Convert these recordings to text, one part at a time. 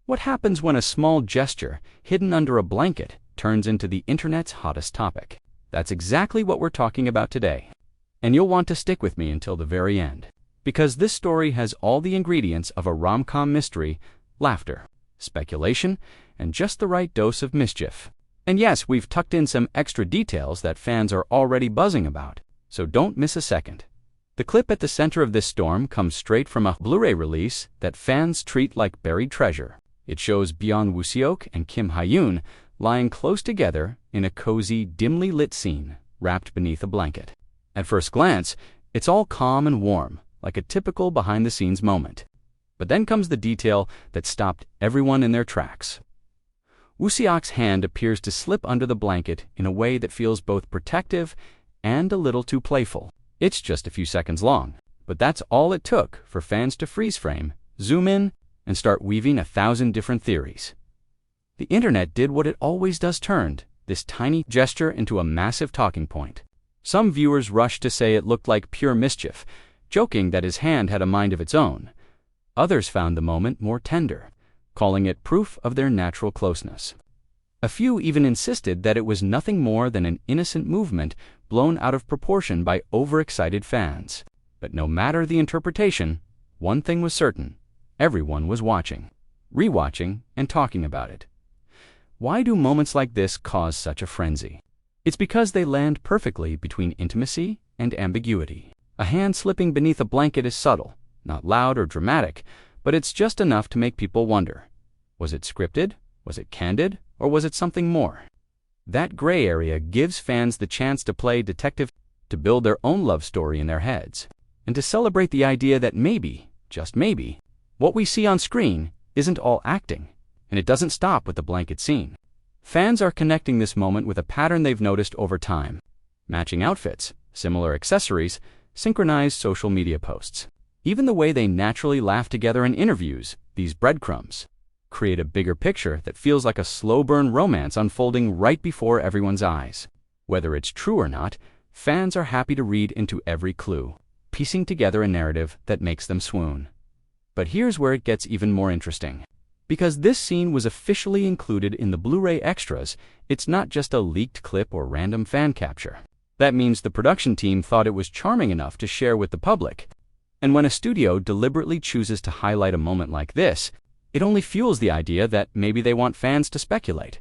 What happens when a small gesture, hidden under a blanket, turns into the internet's hottest topic? That's exactly what we're talking about today. And you'll want to stick with me until the very end, because this story has all the ingredients of a rom-com mystery: laughter, speculation, and just the right dose of mischief. And yes, we've tucked in some extra details that fans are already buzzing about, so don't miss a second. The clip at the center of this storm comes straight from a Blu-ray release that fans treat like buried treasure. It shows Byun Woo-seok and Kim Hye-yoon lying close together in a cozy, dimly lit scene, wrapped beneath a blanket. At first glance, it's all calm and warm, like a typical behind-the-scenes moment. But then comes the detail that stopped everyone in their tracks. Woo-seok's hand appears to slip under the blanket in a way that feels both protective and a little too playful. It's just a few seconds long, but that's all it took for fans to freeze frame, zoom in, and start weaving 1,000 different theories. The internet did what it always does: turned this tiny gesture into a massive talking point. Some viewers rushed to say it looked like pure mischief, joking that his hand had a mind of its own. Others found the moment more tender, calling it proof of their natural closeness. A few even insisted that it was nothing more than an innocent movement blown out of proportion by overexcited fans. But no matter the interpretation, one thing was certain: everyone was watching, rewatching, and talking about it. Why do moments like this cause such a frenzy? It's because they land perfectly between intimacy and ambiguity. A hand slipping beneath a blanket is subtle, not loud or dramatic, but it's just enough to make people wonder: was it scripted? Was it candid? Or was it something more? That gray area gives fans the chance to play detective, to build their own love story in their heads, and to celebrate the idea that maybe, just maybe, what we see on screen isn't all acting, and it doesn't stop with the blanket scene. Fans are connecting this moment with a pattern they've noticed over time: matching outfits, similar accessories, synchronized social media posts. Even the way they naturally laugh together in interviews, these breadcrumbs, create a bigger picture that feels like a slow-burn romance unfolding right before everyone's eyes. Whether it's true or not, fans are happy to read into every clue, piecing together a narrative that makes them swoon. But here's where it gets even more interesting. Because this scene was officially included in the Blu-ray extras, it's not just a leaked clip or random fan capture. That means the production team thought it was charming enough to share with the public. And when a studio deliberately chooses to highlight a moment like this, it only fuels the idea that maybe they want fans to speculate,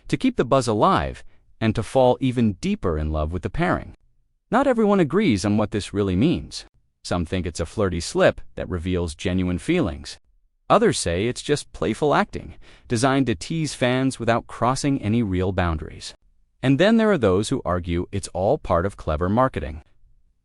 to keep the buzz alive, and to fall even deeper in love with the pairing. Not everyone agrees on what this really means. Some think it's a flirty slip that reveals genuine feelings. Others say it's just playful acting, designed to tease fans without crossing any real boundaries. And then there are those who argue it's all part of clever marketing,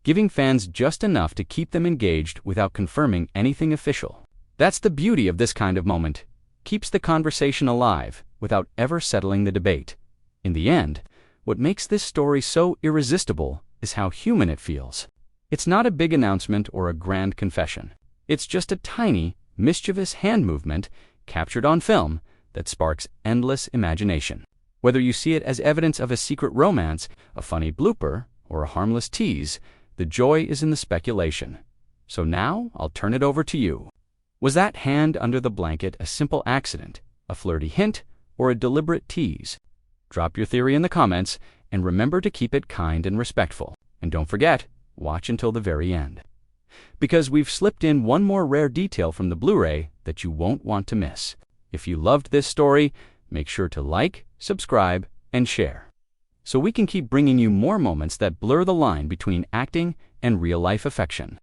giving fans just enough to keep them engaged without confirming anything official. That's the beauty of this kind of moment: keeps the conversation alive without ever settling the debate. In the end, what makes this story so irresistible is how human it feels. It's not a big announcement or a grand confession. It's just a tiny, mischievous hand movement captured on film that sparks endless imagination. Whether you see it as evidence of a secret romance, a funny blooper, or a harmless tease, the joy is in the speculation. So now I'll turn it over to you. Was that hand under the blanket a simple accident, a flirty hint, or a deliberate tease? Drop your theory in the comments, and remember to keep it kind and respectful. And don't forget, watch until the very end, because we've slipped in one more rare detail from the Blu-ray that you won't want to miss. If you loved this story, make sure to like, subscribe, and share, so we can keep bringing you more moments that blur the line between acting and real-life affection.